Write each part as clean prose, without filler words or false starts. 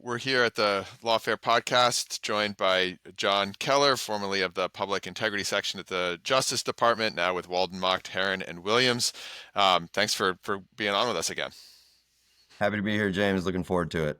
We're here at the Lawfare podcast, joined by John Keller, formerly of the Public Integrity Section at the Justice Department, now with Walden, Macht, Haran, and Williams. Thanks for being on with us again. Happy to be here, James. Looking forward to it.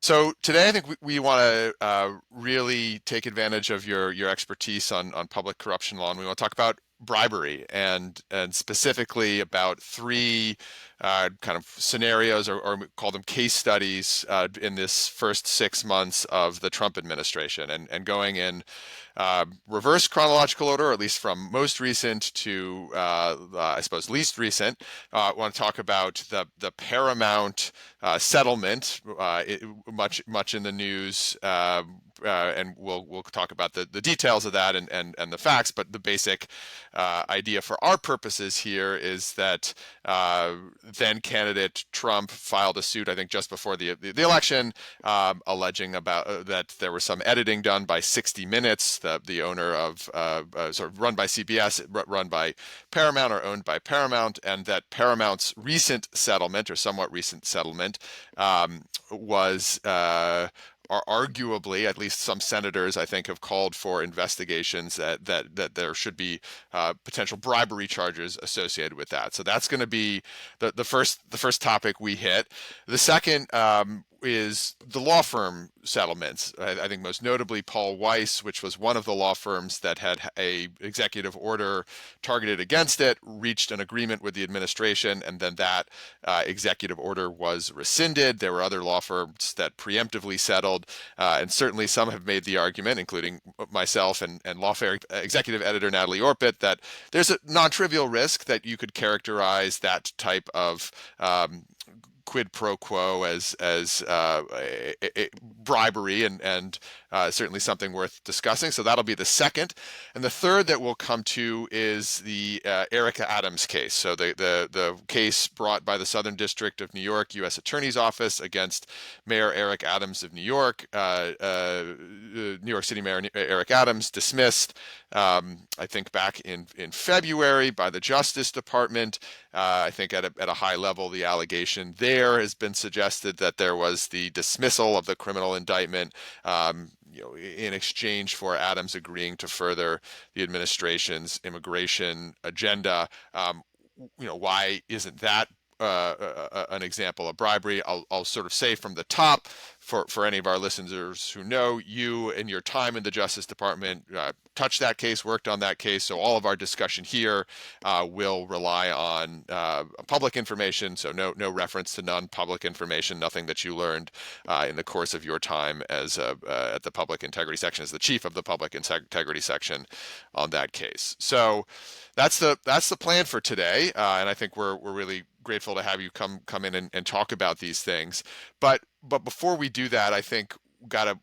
So today, I think we want to really take advantage of your expertise on public corruption law, and we want to talk about bribery and specifically about three kind of scenarios, or call them case studies, in this first 6 months of the Trump administration, and going in reverse chronological order, or at least from most recent to I suppose least recent. I want to talk about the Paramount settlement, much in the news, and we'll talk about the details of that and the facts. But the basic idea for our purposes here is that then candidate Trump filed a suit, I think just before the election, alleging about that there was some editing done by 60 Minutes, the owner of sort of run by CBS, run by Paramount, or owned by Paramount, and that Paramount's recent settlement, or somewhat recent settlement, was arguably, at least some senators, I think, have called for investigations that there should be potential bribery charges associated with that. So that's going to be the first topic we hit. The second is the law firm settlements. I think most notably Paul Weiss, which was one of the law firms that had a executive order targeted against it, reached an agreement with the administration, and then that executive order was rescinded. There were other law firms that preemptively settled, and certainly some have made the argument, including myself and Lawfare executive editor Natalie Orpit, that there's a non-trivial risk that you could characterize that type of quid pro quo as a bribery, and certainly something worth discussing. So that'll be the second. And the third that we'll come to is the Erica Adams case. So the case brought by the Southern District of New York U.S. Attorney's Office against Mayor Eric Adams of New York. New York City Mayor Eric Adams dismissed, I think back in February, by the Justice Department. I think at a high level, the allegation there has been suggested that there was the dismissal of the criminal indictment, in exchange for Adams agreeing to further the administration's immigration agenda. Why isn't that an example of bribery? I'll sort of say from the top, for any of our listeners who know, you in your time in the Justice Department touched that case, worked on that case, so all of our discussion here will rely on public information, so no reference to non-public information, nothing that you learned in the course of your time as at the Public Integrity Section, as the chief of the Public Integrity Section on that case. So that's the plan for today, and I think we're really grateful to have you come in and talk about these things. But before we do that, I think gotta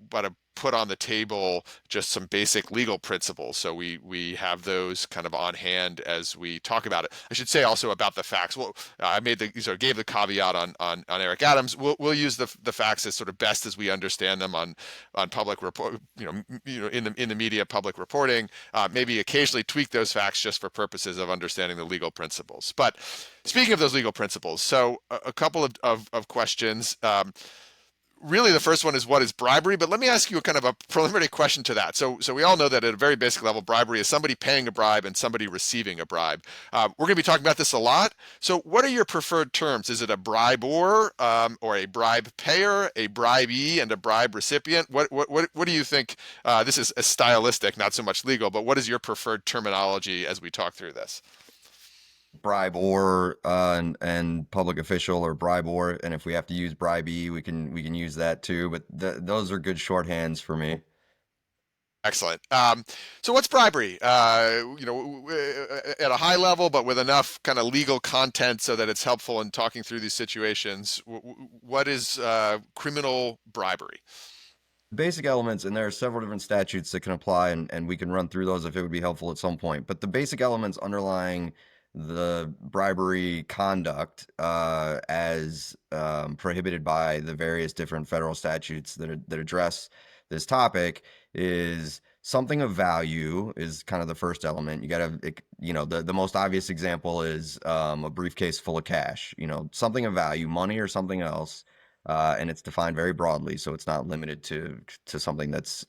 put on the table just some basic legal principles, so we have those kind of on hand as we talk about it. I should say also about the facts. Well, I gave the caveat on Eric Adams. We'll use the facts as sort of best as we understand them on public report, in the media, public reporting. Maybe occasionally tweak those facts just for purposes of understanding the legal principles. But speaking of those legal principles, so a couple of questions. Really, the first one is, what is bribery? But let me ask you a kind of a preliminary question to that. So we all know that at a very basic level, bribery is somebody paying a bribe and somebody receiving a bribe. We're going to be talking about this a lot. So what are your preferred terms? Is it a bribor, or a bribe payer, a bribee, and a bribe recipient? What do you think? This is a stylistic, not so much legal, but what is your preferred terminology as we talk through this? Bribe or and public official, or bribe or, and if we have to use bribee, we can use that too. But those are good shorthands for me. Excellent. So what's bribery? At a high level, but with enough kind of legal content so that it's helpful in talking through these situations. What is criminal bribery? Basic elements, and there are several different statutes that can apply, and we can run through those if it would be helpful at some point. But the basic elements underlying the bribery conduct, as prohibited by the various different federal statutes that address this topic, is something of value is kind of the first element. You gotta, the most obvious example is a briefcase full of cash. Something of value, money or something else, and it's defined very broadly, so it's not limited to something that's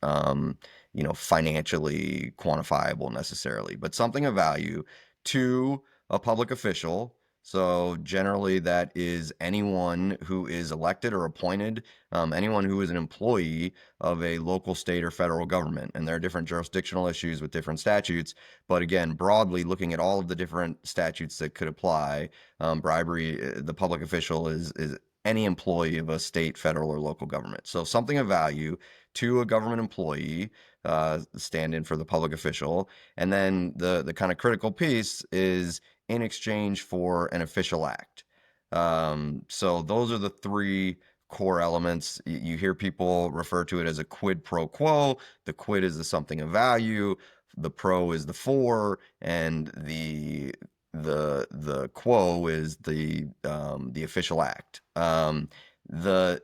financially quantifiable necessarily, but something of value to a public official. So generally, that is anyone who is elected or appointed, anyone who is an employee of a local, state, or federal government. And there are different jurisdictional issues with different statutes. But again, broadly looking at all of the different statutes that could apply, bribery, the public official is any employee of a state, federal, or local government. So something of value to a government employee, stand in for the public official. And then the kind of critical piece is in exchange for an official act. So those are the three core elements. You hear people refer to it as a quid pro quo. The quid is the something of value, the pro is the for, and the quo is the official act. The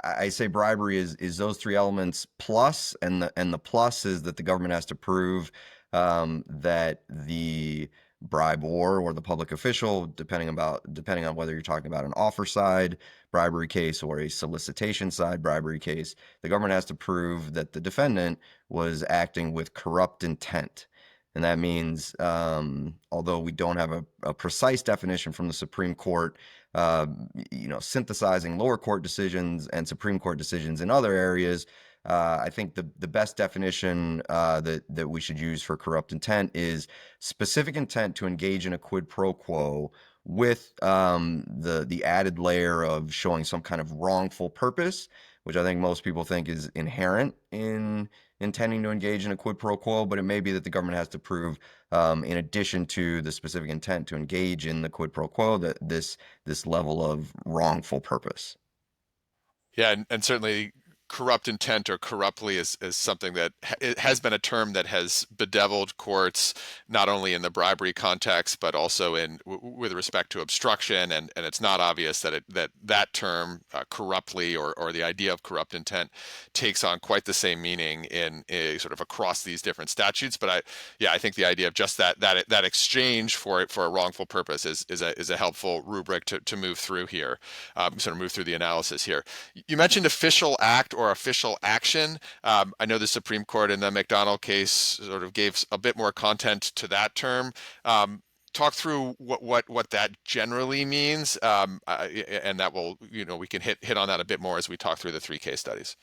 I say bribery is those three elements plus, and the plus is that the government has to prove that the bribor or the public official, depending on whether you're talking about an offer side bribery case or a solicitation side bribery case, the government has to prove that the defendant was acting with corrupt intent. And that means, although we don't have a precise definition from the Supreme Court, uh, synthesizing lower court decisions and Supreme Court decisions in other areas, I think the best definition that we should use for corrupt intent is specific intent to engage in a quid pro quo with the added layer of showing some kind of wrongful purpose, which I think most people think is inherent in intending to engage in a quid pro quo, but it may be that the government has to prove, in addition to the specific intent to engage in the quid pro quo, that this level of wrongful purpose. Yeah, and certainly corrupt intent or corruptly is something that it has been a term that has bedeviled courts, not only in the bribery context, but also with respect to obstruction. And it's not obvious that term, corruptly, or the idea of corrupt intent, takes on quite the same meaning in sort of across these different statutes. But I think the idea of just that exchange for a wrongful purpose is a helpful rubric to move through here, sort of move through the analysis here. You mentioned official act or official action. I know the Supreme Court in the McDonald case sort of gave a bit more content to that term. Talk through what that generally means, and that will, we can hit on that a bit more as we talk through the three case studies.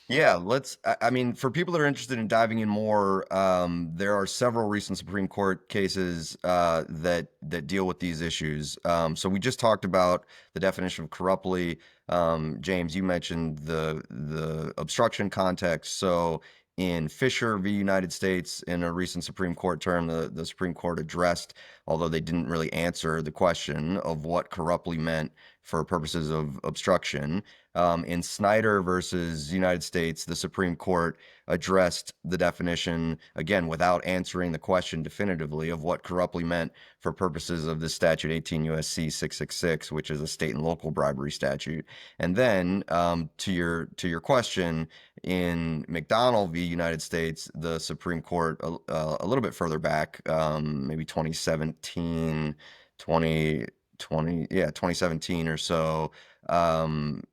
Yeah, I mean, for people that are interested in diving in more, there are several recent Supreme Court cases that deal with these issues. So we just talked about the definition of corruptly. James, you mentioned the obstruction context. So in Fisher v. United States, in a recent Supreme Court term, the Supreme Court addressed, although they didn't really answer the question of what corruptly meant for purposes of obstruction. In Snyder versus United States, the Supreme Court addressed the definition, again, without answering the question definitively, of what corruptly meant for purposes of this statute, 18 U.S.C. 666, which is a state and local bribery statute. And then, to your question, in McDonald v. United States, the Supreme Court, a little bit further back, maybe 2017, 2017 or so, um,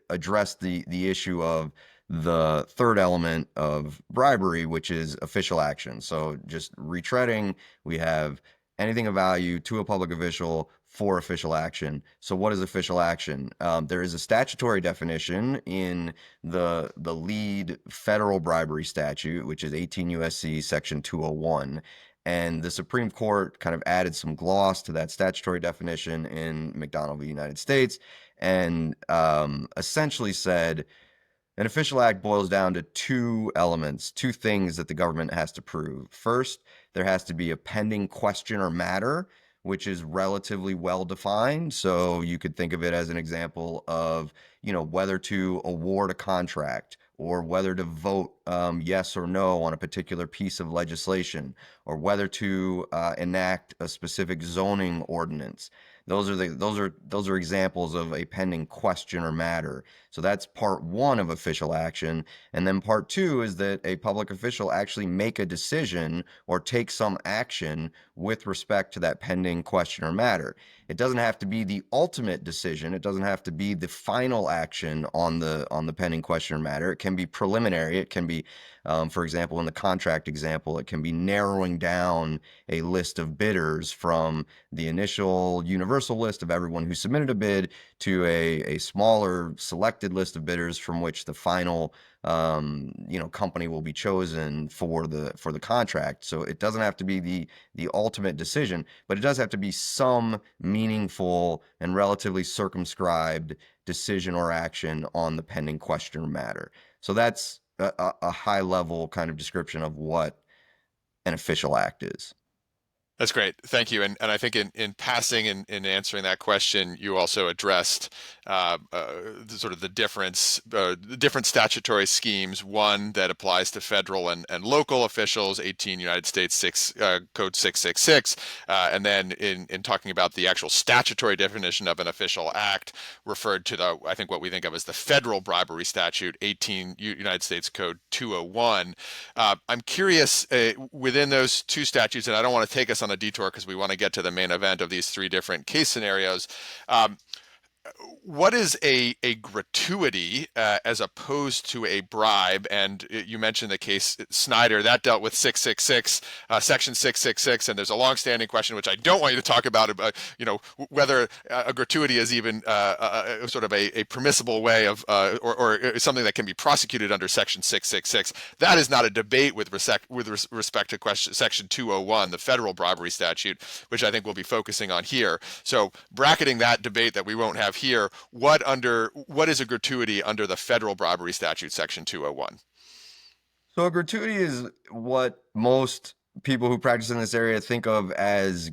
addressed the issue of the third element of bribery, which is official action. So just retreading, we have anything of value to a public official for official action. So what is official action? There is a statutory definition in the lead federal bribery statute, which is 18 U.S.C. Section 201. And the Supreme Court kind of added some gloss to that statutory definition in McDonald v. United States, and essentially said an official act boils down to two elements, two things that the government has to prove. First, there has to be a pending question or matter, which is relatively well defined. So you could think of it as an example of, whether to award a contract, or whether to vote yes or no on a particular piece of legislation, or whether to enact a specific zoning ordinance. Those are examples of a pending question or matter. So that's part one of official action. And then part two is that a public official actually make a decision or take some action with respect to that pending question or matter. It doesn't have to be the ultimate decision. It doesn't have to be the final action on the pending question or matter. It can be preliminary. It can be, for example, in the contract example, it can be narrowing down a list of bidders from the initial universal list of everyone who submitted a bid to a smaller selected list of bidders from which the final company will be chosen for the contract. So it doesn't have to be the ultimate decision, but it does have to be some meaningful and relatively circumscribed decision or action on the pending question or matter. So that's a high level kind of description of what an official act is. That's great. Thank you. And I think in passing in answering that question, you also addressed sort of the different statutory schemes. One that applies to federal and local officials, 18 United States Code 666. And then in talking about the actual statutory definition of an official act, referred to I think what we think of as the federal bribery statute, 18 United States Code 201. I'm curious within those two statutes, and I don't want to take us on a detour because we want to get to the main event of these three different case scenarios. What is a gratuity as opposed to a bribe? And you mentioned the case Snyder that dealt with 666, Section 666, and there's a longstanding question which I don't want you to talk about whether a gratuity is even sort of a permissible way of or something that can be prosecuted under Section 666. That is not a debate with respect to Section 201, the federal bribery statute, which I think we'll be focusing on here. So bracketing that debate that we won't have here, what is a gratuity under the federal bribery statute, Section 201? So a gratuity is what most people who practice in this area think of as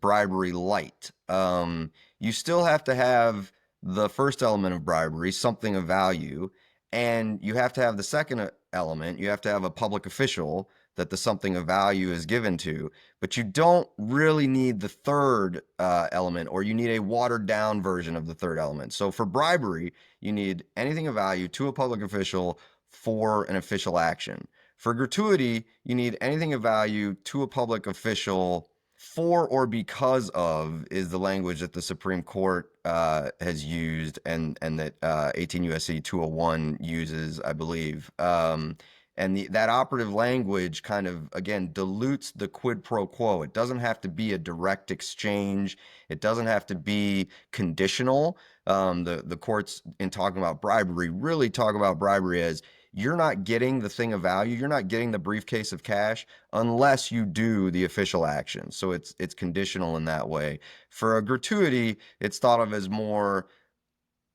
bribery light. You still have to have the first element of bribery, something of value, and you have to have the second element. You have to have a public official that the something of value is given to, but you don't really need the third element, or you need a watered down version of the third element. So for bribery, you need anything of value to a public official for an official action. For gratuity, you need anything of value to a public official for or because of is the language that the Supreme Court has used and that 18 USC 201 uses, I believe. And that operative language kind of, again, dilutes the quid pro quo. It doesn't have to be a direct exchange. It doesn't have to be conditional. The courts, in talking about bribery, really talk about bribery as you're not getting the thing of value. You're not getting the briefcase of cash unless you do the official action. So it's conditional in that way. For a gratuity, it's thought of as more,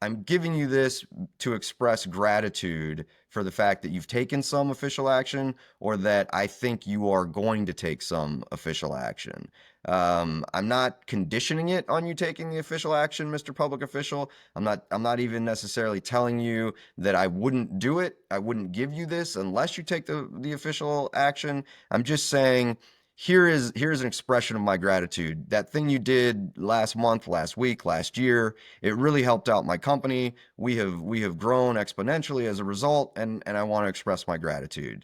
I'm giving you this to express gratitude for the fact that you've taken some official action, or that I think you are going to take some official action. I'm not conditioning it on you taking the official action, Mr. Public Official. I'm not even necessarily telling you that I wouldn't do it. I wouldn't give you this unless you take the official action. I'm just saying, here's an expression of my gratitude. That thing you did last month, last week, last year, it really helped out my company. We have grown exponentially as a result, and I want to express my gratitude.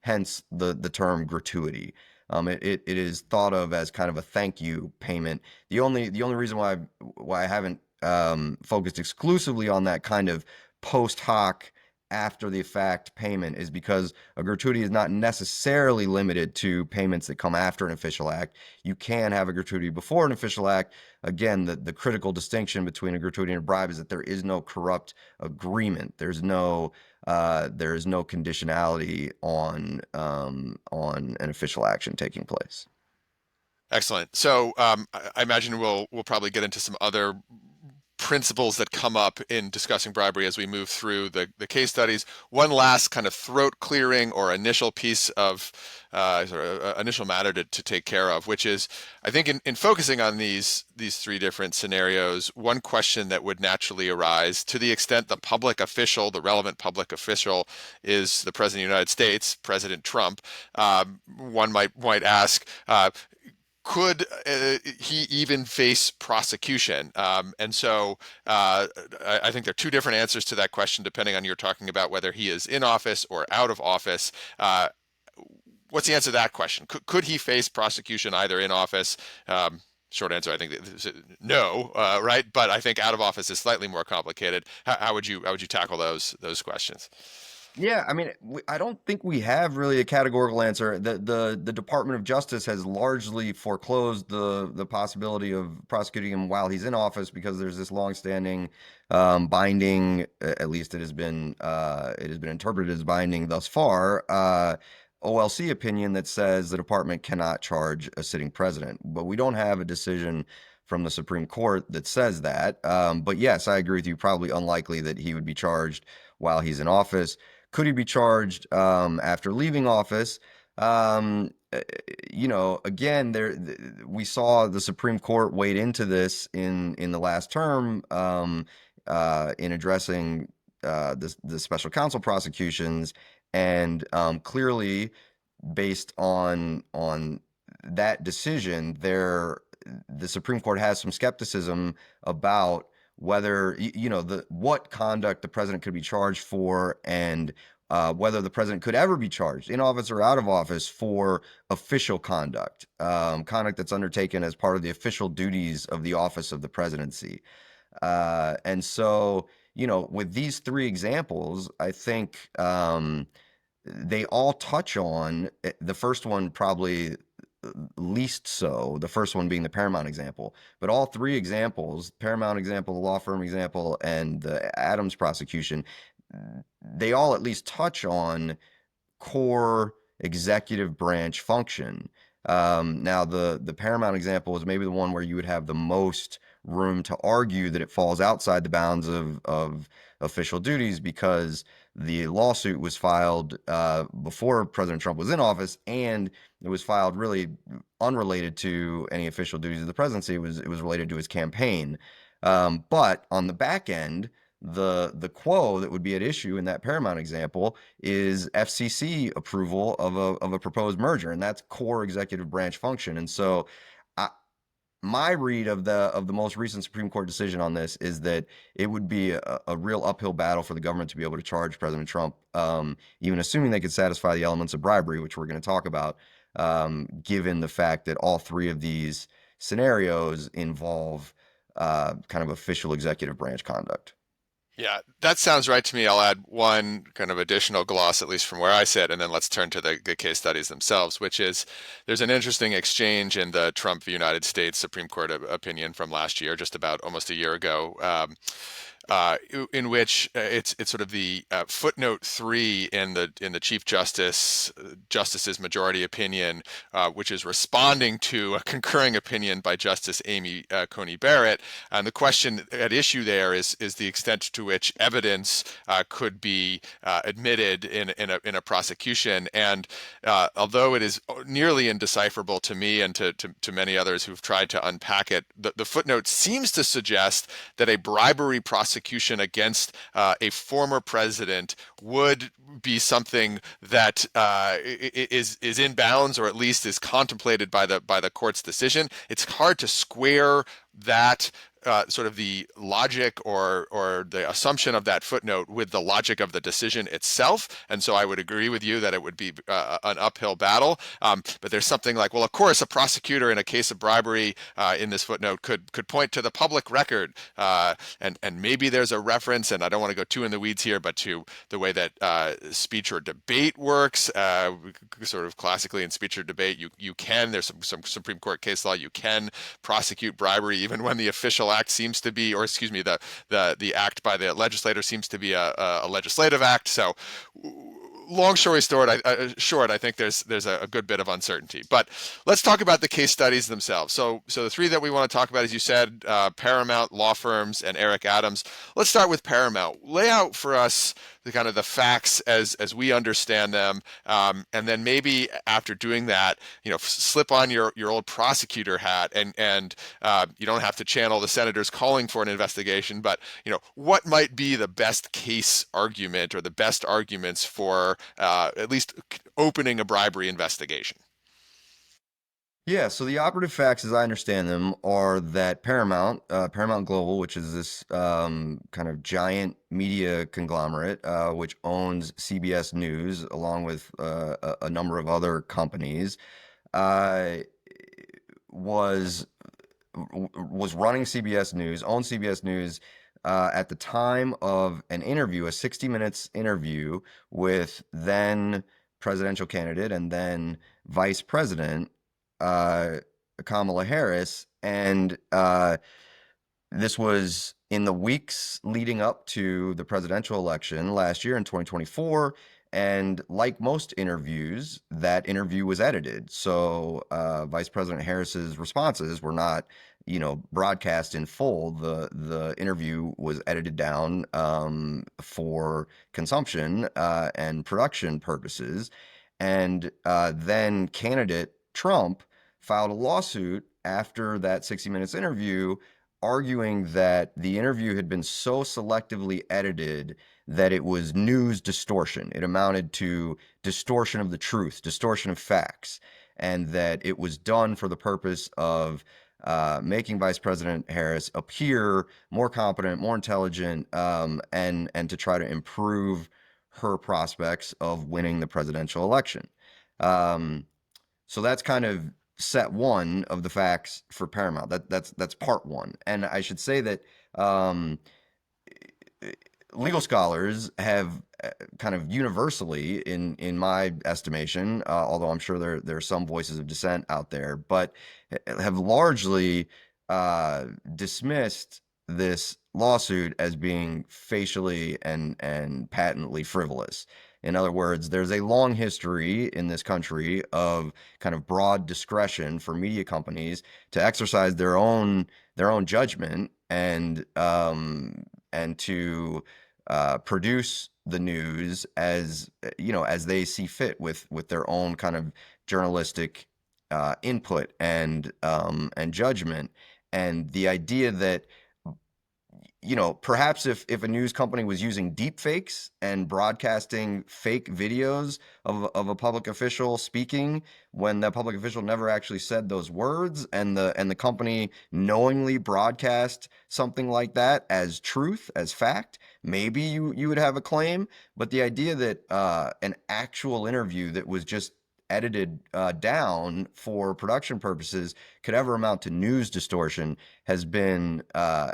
Hence the term gratuity. It is thought of as kind of a thank you payment. The only reason why I haven't focused exclusively on that kind of post hoc, after the fact payment is because a gratuity is not necessarily limited to payments that come after an official act. You can have a gratuity before an official act. Again, the critical distinction between a gratuity and a bribe is that there is no corrupt agreement. There's no conditionality on an official action taking place. Excellent. So I imagine we'll probably get into some other principles that come up in discussing bribery as we move through the case studies. One last kind of throat clearing or initial piece of initial matter to take care of, which is, I think in focusing on these three different scenarios, one question that would naturally arise, to the extent the public official, the relevant public official, is the President of the United States, President Trump, one might ask, could he even face prosecution? And so I think there are two different answers to that question, depending on you're talking about whether he is in office or out of office. What's the answer to that question? Could he face prosecution either in office? short answer, I think no, right? But I think out of office is slightly more complicated. How would you tackle those questions? Yeah, I mean, I don't think we have really a categorical answer. The Department of Justice has largely foreclosed the possibility of prosecuting him while he's in office because there's this longstanding binding, at least it has been interpreted as binding thus far, OLC opinion that says the department cannot charge a sitting president. But we don't have a decision from the Supreme Court that says that. But yes, I agree with you. Probably unlikely that he would be charged while he's in office. Could he be charged after leaving office? Again, we saw the Supreme Court wade into this in the last term in addressing the special counsel prosecutions, and clearly, based on that decision, the Supreme Court has some skepticism about whether the what conduct the president could be charged for, and whether the president could ever be charged in office or out of office for official conduct, conduct that's undertaken as part of the official duties of the office of the presidency. And so, with these three examples, I think they all touch on the first one probably least so, the first one being the Paramount example. But all three examples, Paramount example, the law firm example, and the Adams prosecution, they all at least touch on core executive branch function. Now, the Paramount example is maybe the one where you would have the most room to argue that it falls outside the bounds of official duties, because the lawsuit was filed before President Trump was in office, and it was filed really unrelated to any official duties of the presidency. It was related to his campaign. But on the back end, the quo that would be at issue in that Paramount example is FCC approval of a proposed merger, and that's core executive branch function. And so, I, my read of the most recent Supreme Court decision on this is that it would be a real uphill battle for the government to be able to charge President Trump, even assuming they could satisfy the elements of bribery, which we're going to talk about, given the fact that all three of these scenarios involve kind of official executive branch conduct. Yeah, that sounds right to me. I'll add one kind of additional gloss, at least from where I sit, and then let's turn to the case studies themselves, which is there's an interesting exchange in the Trump v. United States Supreme Court opinion from last year, just about almost a year ago, in which it's sort of the footnote 3 in the Chief Justice's majority opinion, which is responding to a concurring opinion by Justice Amy Coney Barrett. And the question at issue there is the extent to which evidence could be admitted in a prosecution. And although it is nearly indecipherable to me and to many others who've tried to unpack it, the footnote seems to suggest that a bribery prosecution against a former president would be something that is in bounds, or at least is contemplated by the court's decision. It's hard to square that sort of the logic or the assumption of that footnote with the logic of the decision itself. And so I would agree with you that it would be an uphill battle. But there's something like, well, of course, a prosecutor in a case of bribery in this footnote could point to the public record, and maybe there's a reference, and I don't want to go too in the weeds here, but to the way that speech or debate works. Sort of classically in speech or debate, you can, there's some Supreme Court case law, you can prosecute bribery even when the official act seems to be, or excuse me, the act by the legislator seems to be a legislative act. So long story short, I think there's a good bit of uncertainty. But let's talk about the case studies themselves. So the three that we want to talk about, as you said, Paramount, law firms, and Eric Adams. Let's start with Paramount. Lay out for us the kind of the facts as we understand them, and then maybe after doing that, slip on your old prosecutor hat, and you don't have to channel the senators calling for an investigation, but what might be the best case argument or the best arguments for at least opening a bribery investigation? Yeah, so the operative facts, as I understand them, are that Paramount Global, which is this kind of giant media conglomerate, which owns CBS News along with a number of other companies, uh, was was running CBS News, owned CBS News at the time of an interview, a 60 minutes interview with then presidential candidate and then vice president uh, Kamala Harris. And this was in the weeks leading up to the presidential election last year in 2024. And like most interviews, that interview was edited. So Vice President Harris's responses were not, broadcast in full. The interview was edited down for consumption and production purposes. And then candidate Trump filed a lawsuit after that 60 Minutes interview, arguing that the interview had been so selectively edited that it was news distortion. It amounted to distortion of the truth, distortion of facts, and that it was done for the purpose of making Vice President Harris appear more competent, more intelligent, and to try to improve her prospects of winning the presidential election. Um, so that's kind of set one of the facts for Paramount. That's part one. And I should say that um, legal scholars have kind of universally, in my estimation, although I'm sure there are some voices of dissent out there, but have largely dismissed this lawsuit as being facially and patently frivolous. In other words, there's a long history in this country of kind of broad discretion for media companies to exercise their own judgment and to produce the news as they see fit with their own kind of journalistic input and judgment. And the idea that perhaps if a news company was using deep fakes and broadcasting fake videos of a public official speaking when the public official never actually said those words, and the company knowingly broadcast something like that as truth, as fact, maybe you would have a claim. But the idea that an actual interview that was just edited down for production purposes could ever amount to news distortion has been kind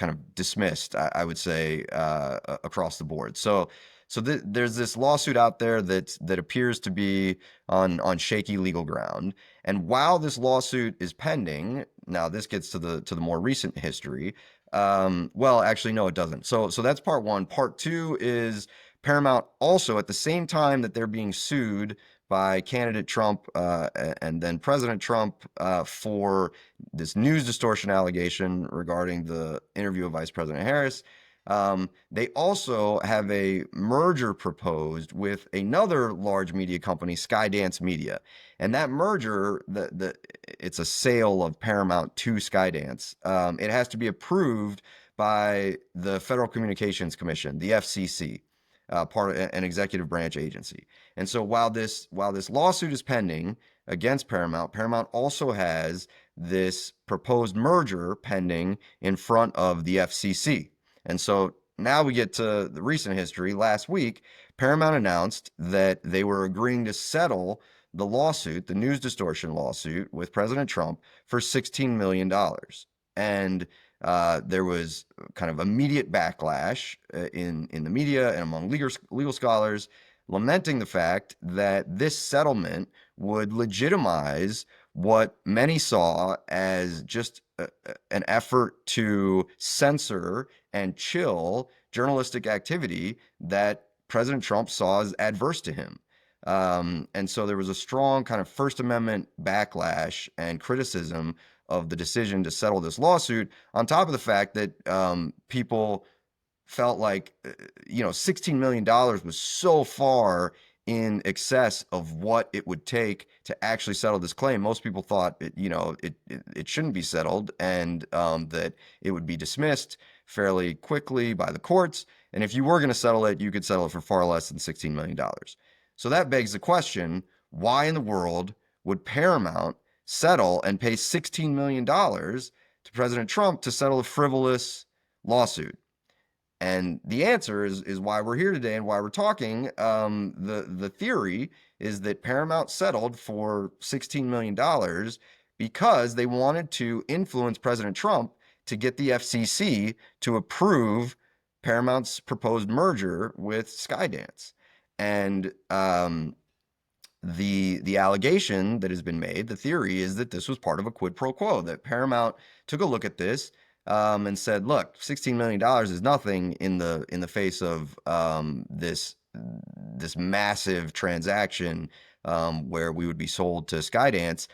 of dismissed, I would say, across the board. So there's this lawsuit out there that appears to be on shaky legal ground. And while this lawsuit is pending, now this gets to the more recent history. Well, actually, no, it doesn't. So that's part one. Part two is Paramount also, at the same time that they're being sued by candidate Trump and then President Trump for this news distortion allegation regarding the interview of Vice President Harris. They also have a merger proposed with another large media company, Skydance Media. And that merger, it's a sale of Paramount to Skydance. It has to be approved by the Federal Communications Commission, the FCC, part of an executive branch agency. And so while this lawsuit is pending against Paramount, Paramount also has this proposed merger pending in front of the FCC. And so now we get to the recent history. Last week, Paramount announced that they were agreeing to settle the lawsuit, the news distortion lawsuit with President Trump, for $16 million. And there was kind of immediate backlash in the media and among legal scholars, lamenting the fact that this settlement would legitimize what many saw as just an effort to censor and chill journalistic activity that President Trump saw as adverse to him. And so there was a strong kind of First Amendment backlash and criticism of the decision to settle this lawsuit, on top of the fact that people felt like, $16 million was so far in excess of what it would take to actually settle this claim. Most people thought it shouldn't be settled, and that it would be dismissed fairly quickly by the courts. And if you were going to settle it, you could settle it for far less than $16 million. So that begs the question, why in the world would Paramount settle and pay $16 million to President Trump to settle a frivolous lawsuit? And the answer is why we're here today and why we're talking. The theory is that Paramount settled for $16 million because they wanted to influence President Trump to get the FCC to approve Paramount's proposed merger with Skydance. And the allegation that has been made, the theory is that this was part of a quid pro quo, that Paramount took a look at this and said, look, $16 million is nothing in the face of this massive transaction where we would be sold to Skydance.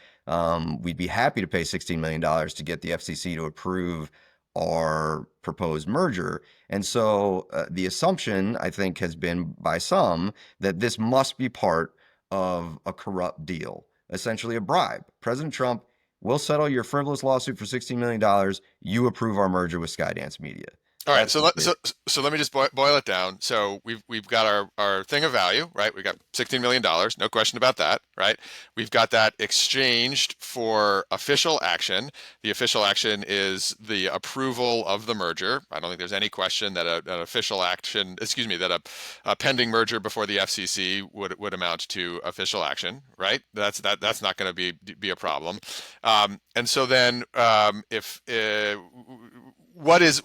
We'd be happy to pay $16 million to get the FCC to approve our proposed merger. And so the assumption, I think, has been by some that this must be part of a corrupt deal, essentially a bribe. President Trump will settle your frivolous lawsuit for $16 million. You approve our merger with Skydance Media. All right, That's so the let, theory. so let me just boil it down. So we've got our thing of value, right? We've got $16 million, no question about that, right? We've got that exchanged for official action. The official action is the approval of the merger. I don't think there's any question that an official action, excuse me, that a pending merger before the FCC would amount to official action, right? That's not going to be a problem. And so then, if what is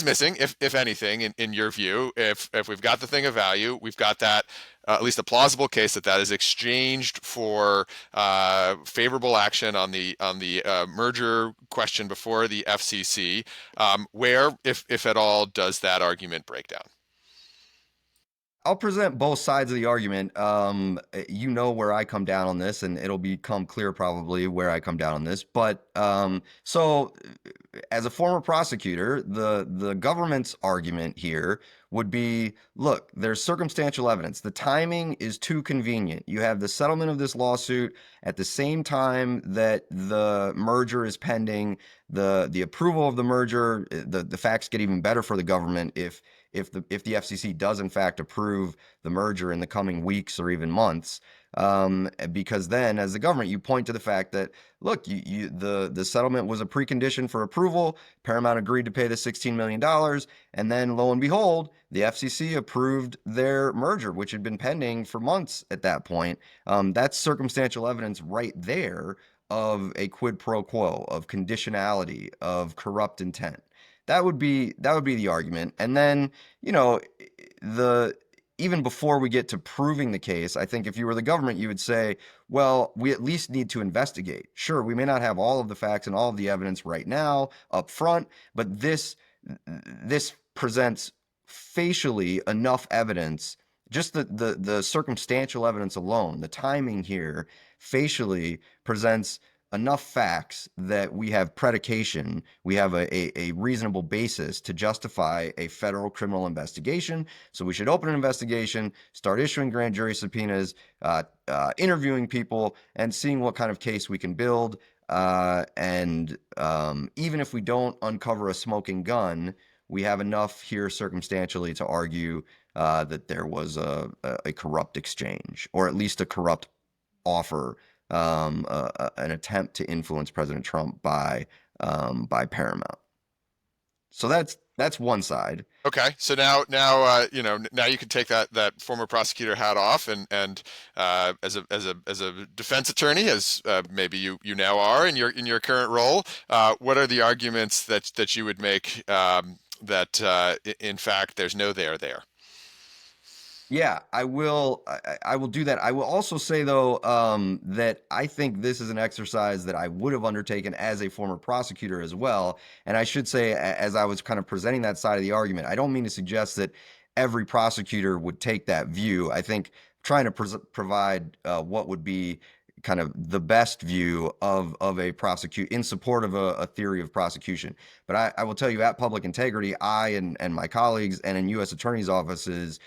missing, if anything, in your view? If we've got the thing of value, we've got that at least a plausible case that is exchanged for favorable action on the merger question before the FCC. Where, if at all, does that argument break down? I'll present both sides of the argument. You know where I come down on this, and it'll become clear probably where I come down on this. But so, as a former prosecutor, the government's argument here would be, look, there's circumstantial evidence. The timing is too convenient. You have the settlement of this lawsuit at the same time that the merger is pending. The approval of the merger, the facts get even better for the government if the FCC does in fact approve the merger in the coming weeks or even months, because then, as the government, you point to the fact that, look, the settlement was a precondition for approval. Paramount agreed to pay the $16 million, and then lo and behold, the FCC approved their merger, which had been pending for months at that point. That's circumstantial evidence right there of a quid pro quo, of conditionality, of corrupt intent. That would be the argument. And then, you know, the even before we get to proving the case, I think if you were the government, you would say, well, we at least need to investigate. Sure, we may not have all of the facts and all of the evidence right now up front, but this presents facially enough evidence, just the circumstantial evidence alone, the timing here facially presents enough facts that we have predication, we have a reasonable basis to justify a federal criminal investigation. So we should open an investigation, start issuing grand jury subpoenas, interviewing people, and seeing what kind of case we can build. And even if we don't uncover a smoking gun, we have enough here circumstantially to argue that there was a corrupt exchange, or at least a corrupt offer, an attempt to influence President Trump by Paramount. So that's one side. Okay, so now you can take that former prosecutor hat off, and as a defense attorney, as maybe you now are in your current role. What are the arguments that you would make, that in fact there's no there? Yeah, I will. I will do that. I will also say though, that I think this is an exercise that I would have undertaken as a former prosecutor as well. And I should say, as I was kind of presenting that side of the argument, I don't mean to suggest that every prosecutor would take that view. I think trying to provide what would be kind of the best view of a prosecute in support of a theory of prosecution. But I will tell you, at Public Integrity, I and my colleagues and in U.S. attorneys' offices,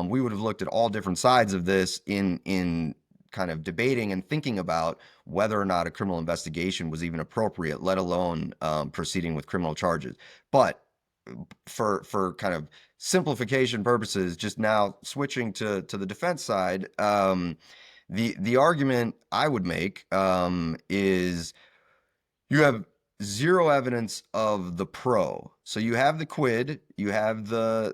we would have looked at all different sides of this in kind of debating and thinking about whether or not a criminal investigation was even appropriate, let alone proceeding with criminal charges. But for kind of simplification purposes, just now switching to the defense side, the argument I would make is you have zero evidence of the pro. So you have the quid, you have the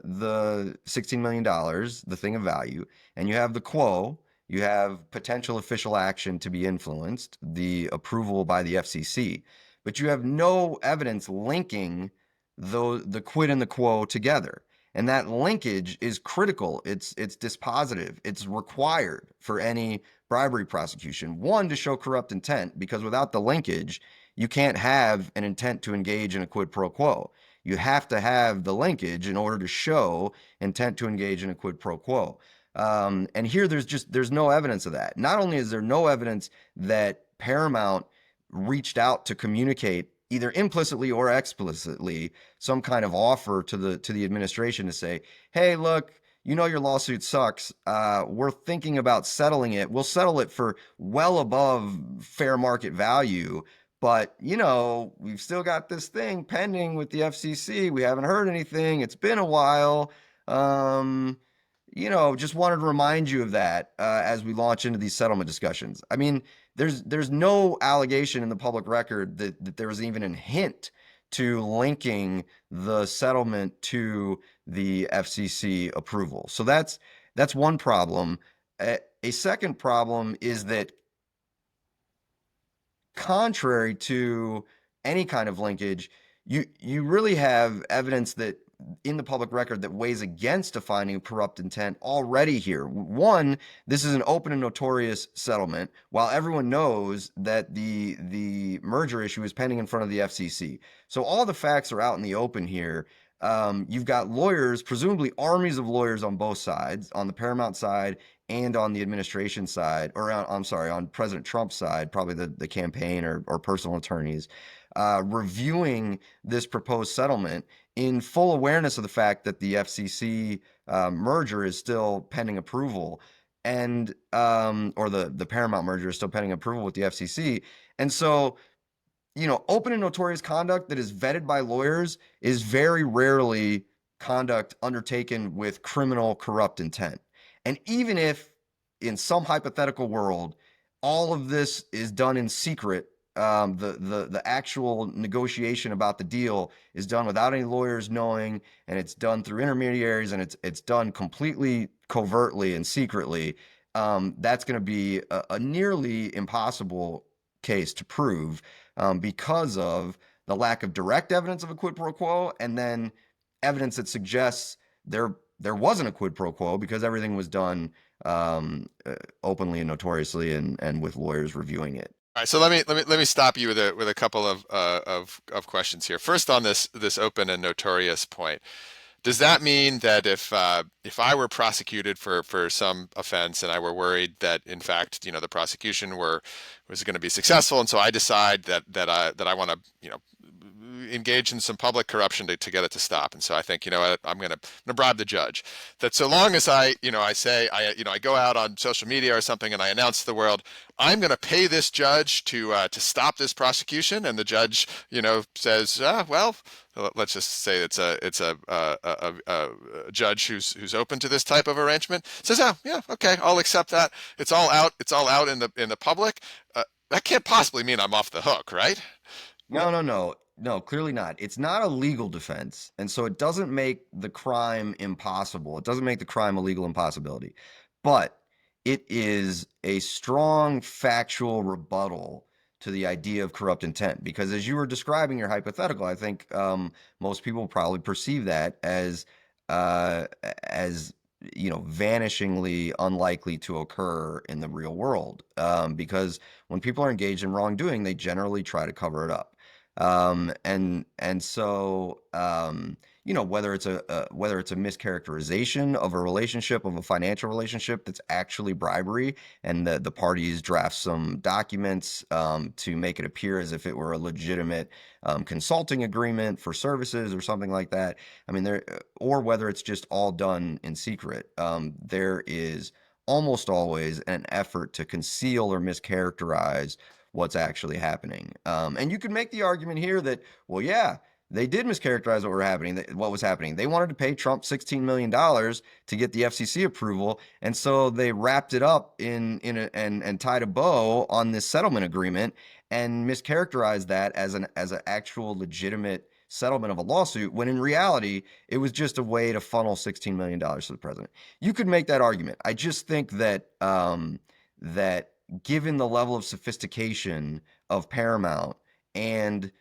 $16 million, the thing of value, and you have the quo, you have potential official action to be influenced, the approval by the FCC, but you have no evidence linking the quid and the quo together. And that linkage is critical. It's dispositive. It's required for any bribery prosecution. One, to show corrupt intent, because without the linkage, you can't have an intent to engage in a quid pro quo. You have to have the linkage in order to show intent to engage in a quid pro quo. And here there's no evidence of that. Not only is there no evidence that Paramount reached out to communicate either implicitly or explicitly some kind of offer to the administration to say, hey, look, you know your lawsuit sucks. We're thinking about settling it. We'll settle it for well above fair market value. But, we've still got this thing pending with the FCC. We haven't heard anything. It's been a while. Um, just wanted to remind you of that as we launch into these settlement discussions. I mean, there's no allegation in the public record that there was even a hint to linking the settlement to the FCC approval. So that's one problem. A second problem is that contrary to any kind of linkage, you really have evidence that in the public record that weighs against a finding of corrupt intent already here. One, this is an open and notorious settlement, while everyone knows that the merger issue is pending in front of the FCC. So all the facts are out in the open here. You've got lawyers, presumably armies of lawyers on both sides, on the Paramount side and on the administration side, or I'm sorry, on President Trump's side, probably the campaign or personal attorneys, reviewing this proposed settlement in full awareness of the fact that the FCC merger is still pending approval, and or the Paramount merger is still pending approval with the FCC. And so, open and notorious conduct that is vetted by lawyers is very rarely conduct undertaken with criminal corrupt intent. And even if in some hypothetical world, all of this is done in secret, the actual negotiation about the deal is done without any lawyers knowing, and it's done through intermediaries, and it's done completely covertly and secretly. That's going to be a nearly impossible case to prove because of the lack of direct evidence of a quid pro quo, and then evidence that suggests there wasn't a quid pro quo because everything was done openly and notoriously, and with lawyers reviewing it. All right, so let me stop you with a couple of questions here. First, on this open and notorious point, does that mean that if I were prosecuted for some offense and I were worried that in fact the prosecution was going to be successful, and so I decide that I want to engage in some public corruption to get it to stop, and so I think I'm going to bribe the judge, that so long as I say I go out on social media or something and I announce to the world I'm going to pay this judge to stop this prosecution, and the judge says well, let's just say it's a judge who's open to this type of arrangement, says yeah, okay, I'll accept that, it's all out in the public, that can't possibly mean I'm off the hook, right? No, clearly not. It's not a legal defense, and so it doesn't make the crime impossible. It doesn't make the crime a legal impossibility, but it is a strong factual rebuttal to the idea of corrupt intent. Because as you were describing your hypothetical, I think most people probably perceive that as vanishingly unlikely to occur in the real world. Because when people are engaged in wrongdoing, they generally try to cover it up. And so whether it's a mischaracterization of a relationship, of a financial relationship that's actually bribery, and the parties draft some documents to make it appear as if it were a legitimate consulting agreement for services or something like that. I mean, or whether it's just all done in secret, there is almost always an effort to conceal or mischaracterize what's actually happening. And you can make the argument here that, well, yeah, they did mischaracterize what was happening. They wanted to pay Trump $16 million to get the FCC approval, and so they wrapped it up and tied a bow on this settlement agreement and mischaracterized that as an actual legitimate settlement of a lawsuit, when in reality, it was just a way to funnel $16 million to the president. You could make that argument. I just think that that given the level of sophistication of Paramount and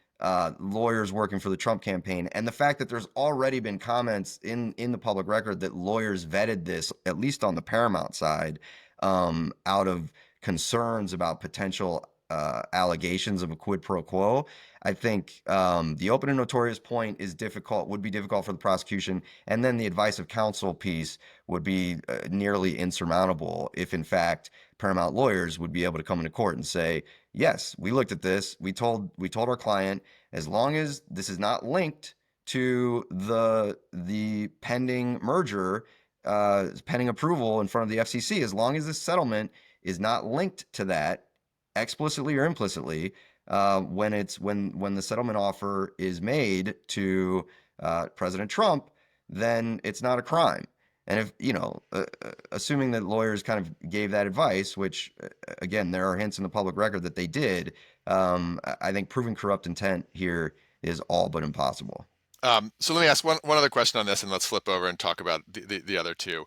lawyers working for the Trump campaign, and the fact that there's already been comments in the public record that lawyers vetted this, at least on the Paramount side, out of concerns about potential allegations of a quid pro quo. I think the open and notorious point is difficult, would be difficult for the prosecution, and then the advice of counsel piece would be nearly insurmountable if, in fact, Paramount lawyers would be able to come into court and say, yes, we looked at this. We told our client, as long as this is not linked to the pending merger, pending approval in front of the FCC, as long as this settlement is not linked to that explicitly or implicitly, when the settlement offer is made to President Trump, then it's not a crime. And if, assuming that lawyers kind of gave that advice, which again, there are hints in the public record that they did, I think proving corrupt intent here is all but impossible. So let me ask one other question on this, and let's flip over and talk about the other two,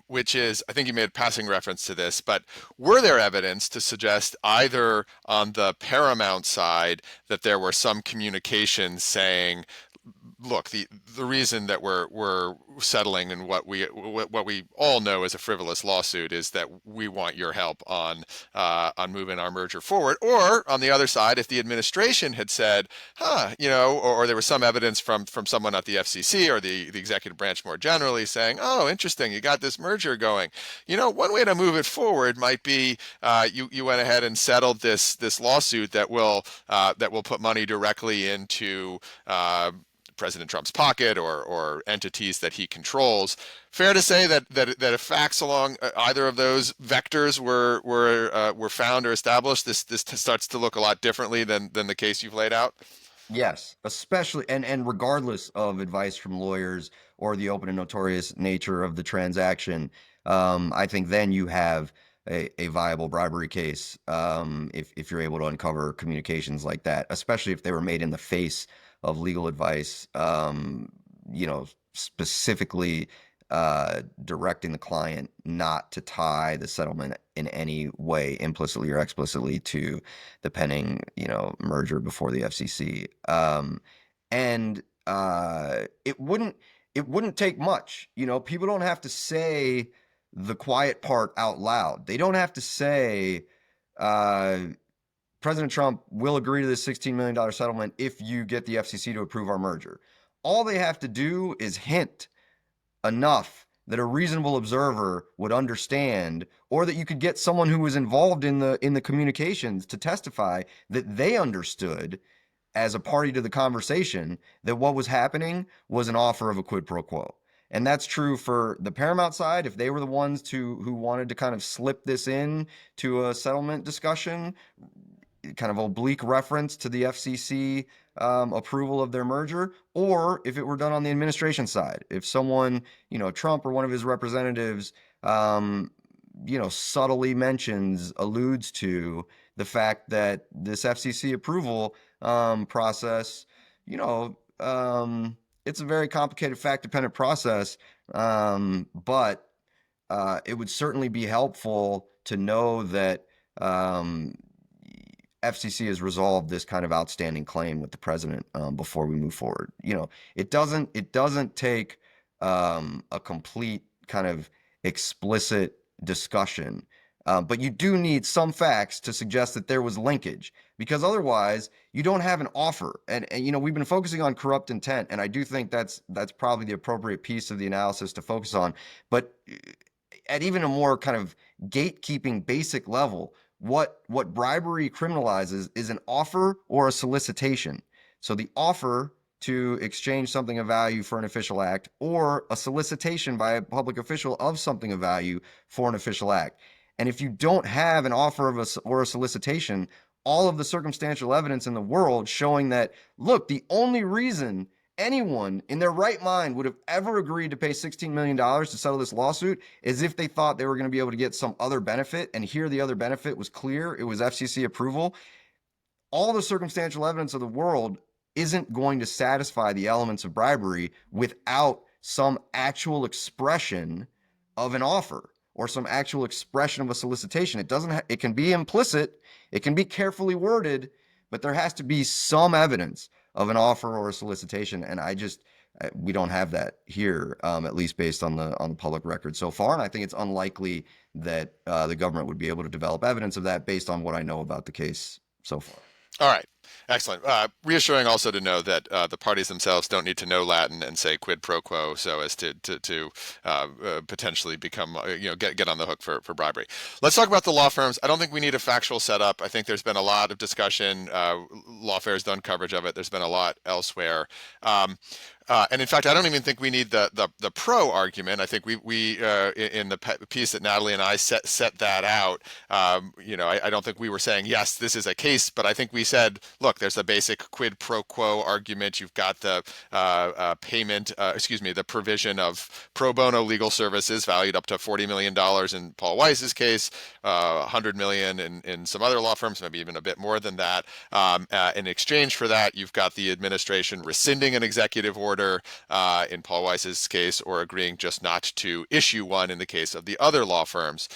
which is, I think you made a passing reference to this, but were there evidence to suggest either on the Paramount side that there were some communications saying, look, the reason that we're settling and what we all know is a frivolous lawsuit is that we want your help on moving our merger forward, or on the other side, if the administration had said, or there was some evidence from someone at the FCC or the executive branch more generally saying, oh, interesting, you got this merger going. One way to move it forward might be you went ahead and settled this lawsuit that will put money directly into President Trump's pocket or entities that he controls. Fair to say that if facts along either of those vectors were found or established, this starts to look a lot differently than the case you've laid out. Yes, especially and regardless of advice from lawyers or the open and notorious nature of the transaction, I think then you have a viable bribery case, if you're able to uncover communications like that, especially if they were made in the face of legal advice, specifically directing the client not to tie the settlement in any way, implicitly or explicitly, to the pending, merger before the FCC. And it wouldn't take much. People don't have to say the quiet part out loud. They don't have to say, President Trump will agree to this $16 million settlement if you get the FCC to approve our merger. All they have to do is hint enough that a reasonable observer would understand, or that you could get someone who was involved in the communications to testify that they understood as a party to the conversation that what was happening was an offer of a quid pro quo. And that's true for the Paramount side. If they were the ones who wanted to kind of slip this in to a settlement discussion, kind of oblique reference to the FCC approval of their merger, or if it were done on the administration side, if someone, Trump or one of his representatives, subtly alludes to the fact that this FCC approval process, it's a very complicated fact-dependent process, but it would certainly be helpful to know that FCC has resolved this kind of outstanding claim with the president before we move forward. It doesn't take a complete kind of explicit discussion, but you do need some facts to suggest that there was linkage, because otherwise you don't have an offer. And we've been focusing on corrupt intent, and I do think that's probably the appropriate piece of the analysis to focus on. But at even a more kind of gatekeeping basic level, what bribery criminalizes is an offer or a solicitation. So the offer to exchange something of value for an official act, or a solicitation by a public official of something of value for an official act. And if you don't have an offer or a solicitation, all of the circumstantial evidence in the world showing that, look, the only reason anyone in their right mind would have ever agreed to pay $16 million to settle this lawsuit is if they thought they were going to be able to get some other benefit. And here the other benefit was clear. It was FCC approval. All the circumstantial evidence of the world isn't going to satisfy the elements of bribery without some actual expression of an offer or some actual expression of a solicitation. It doesn't. It can be implicit. It can be carefully worded, but there has to be some evidence of an offer or a solicitation. And we don't have that here, at least based on the public record so far. And I think it's unlikely that the government would be able to develop evidence of that based on what I know about the case so far. All right. Excellent. Reassuring also to know that the parties themselves don't need to know Latin and say quid pro quo so as to potentially become get on the hook for bribery. Let's talk about the law firms. I don't think we need a factual setup. I think there's been a lot of discussion. Lawfare's done coverage of it. There's been a lot elsewhere. And in fact, I don't even think we need the pro argument. I think we in the piece that Natalie and I set that out. I don't think we were saying yes, this is a case, but I think we said, look, there's the basic quid pro quo argument. You've got the the provision of pro bono legal services valued up to $40 million in Paul Weiss's case, $100 million in some other law firms, maybe even a bit more than that. In exchange for that, you've got the administration rescinding an executive order in Paul Weiss's case, or agreeing just not to issue one in the case of the other law firms.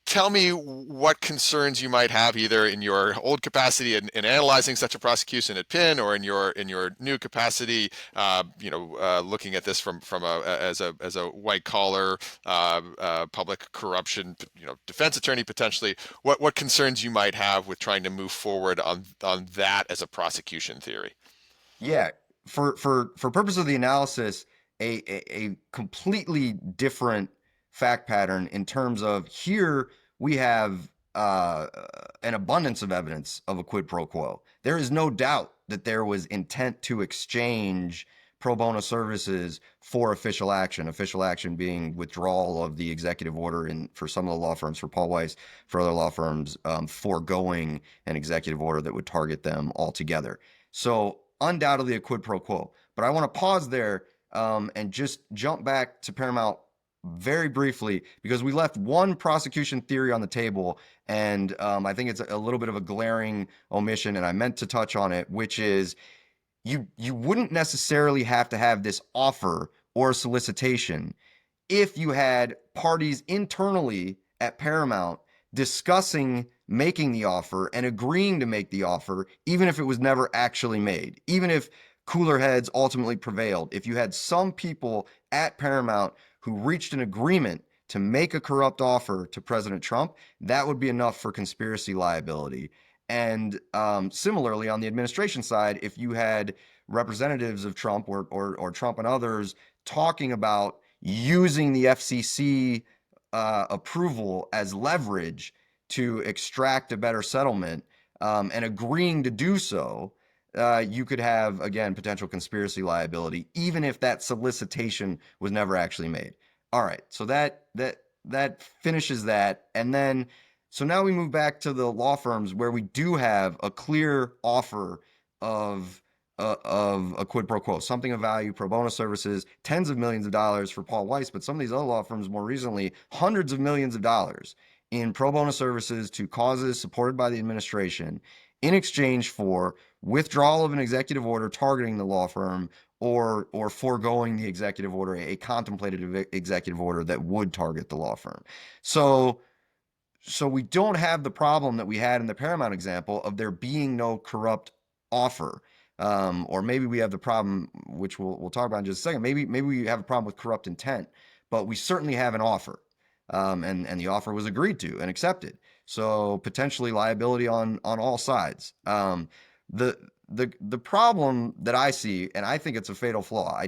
Tell me what concerns you might have, either in your old capacity in analyzing such a prosecution at Penn, or in your new capacity, looking at this from as a white collar public corruption defense attorney potentially. What concerns you might have with trying to move forward on that as a prosecution theory? Yeah, for purpose of the analysis, a completely different fact pattern in terms of here we have an abundance of evidence of a quid pro quo. There is no doubt that there was intent to exchange pro bono services for official action being withdrawal of the executive order for some of the law firms, for Paul Weiss, for other law firms, foregoing an executive order that would target them altogether. So undoubtedly a quid pro quo. But I want to pause there and just jump back to Paramount very briefly, because we left one prosecution theory on the table, and I think it's a little bit of a glaring omission, and I meant to touch on it, which is you wouldn't necessarily have to have this offer or solicitation if you had parties internally at Paramount discussing making the offer and agreeing to make the offer, even if it was never actually made, even if cooler heads ultimately prevailed. If you had some people at Paramount who reached an agreement to make a corrupt offer to President Trump, that would be enough for conspiracy liability. And similarly, on the administration side, if you had representatives of Trump or Trump and others talking about using the FCC approval as leverage to extract a better settlement, and agreeing to do so, you could have, again, potential conspiracy liability, even if that solicitation was never actually made. All right, so that finishes that. And then, so now we move back to the law firms where we do have a clear offer of a quid pro quo, something of value, pro bono services, tens of millions of dollars for Paul Weiss, but some of these other law firms more recently, hundreds of millions of dollars in pro bono services to causes supported by the administration in exchange for withdrawal of an executive order targeting the law firm, or foregoing the executive order, a contemplated executive order that would target the law firm. So we don't have the problem that we had in the Paramount example of there being no corrupt offer. Or maybe we have the problem, which we'll talk about in just a second. Maybe we have a problem with corrupt intent, but we certainly have an offer, and the offer was agreed to and accepted. So potentially liability on all sides. The problem that I see, and I think it's a fatal flaw. I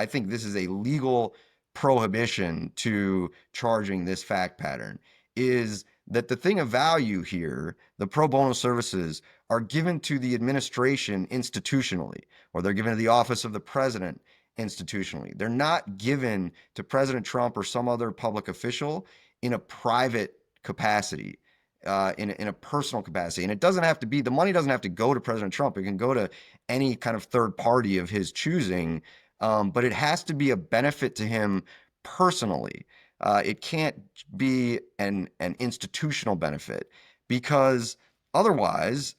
think this is a legal prohibition to charging this fact pattern, is that the thing of value here, the pro bono services, are given to the administration institutionally, or they're given to the office of the president institutionally. They're not given to President Trump or some other public official in a private capacity, in a personal capacity. And it doesn't have to be, the money doesn't have to go to President Trump. It can go to any kind of third party of his choosing, but it has to be a benefit to him personally. It can't be an institutional benefit, because Otherwise,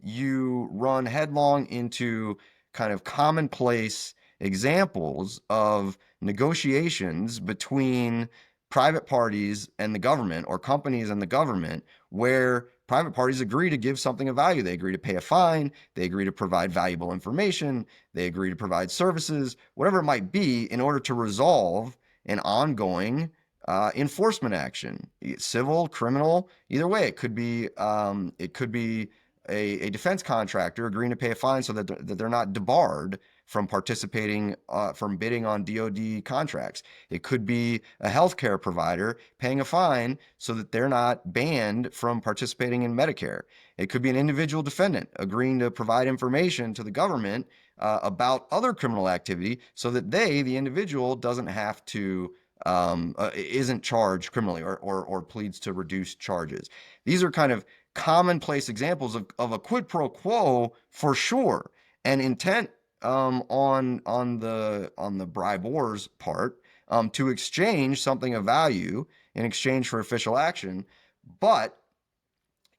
you run headlong into kind of commonplace examples of negotiations between private parties and the government, or companies and the government, where private parties agree to give something of value. They agree to pay a fine, they agree to provide valuable information, they agree to provide services, whatever it might be, in order to resolve an ongoing enforcement action, civil, criminal, either way. It could be a defense contractor agreeing to pay a fine so that they're not debarred from participating, from bidding on DoD contracts. It could be a healthcare provider paying a fine so that they're not banned from participating in Medicare. It could be an individual defendant agreeing to provide information to the government about other criminal activity so that the individual, doesn't have to isn't charged criminally, or pleads to reduce charges. These are kind of commonplace examples of a quid pro quo for sure, and intent on the bribor's part, to exchange something of value in exchange for official action, but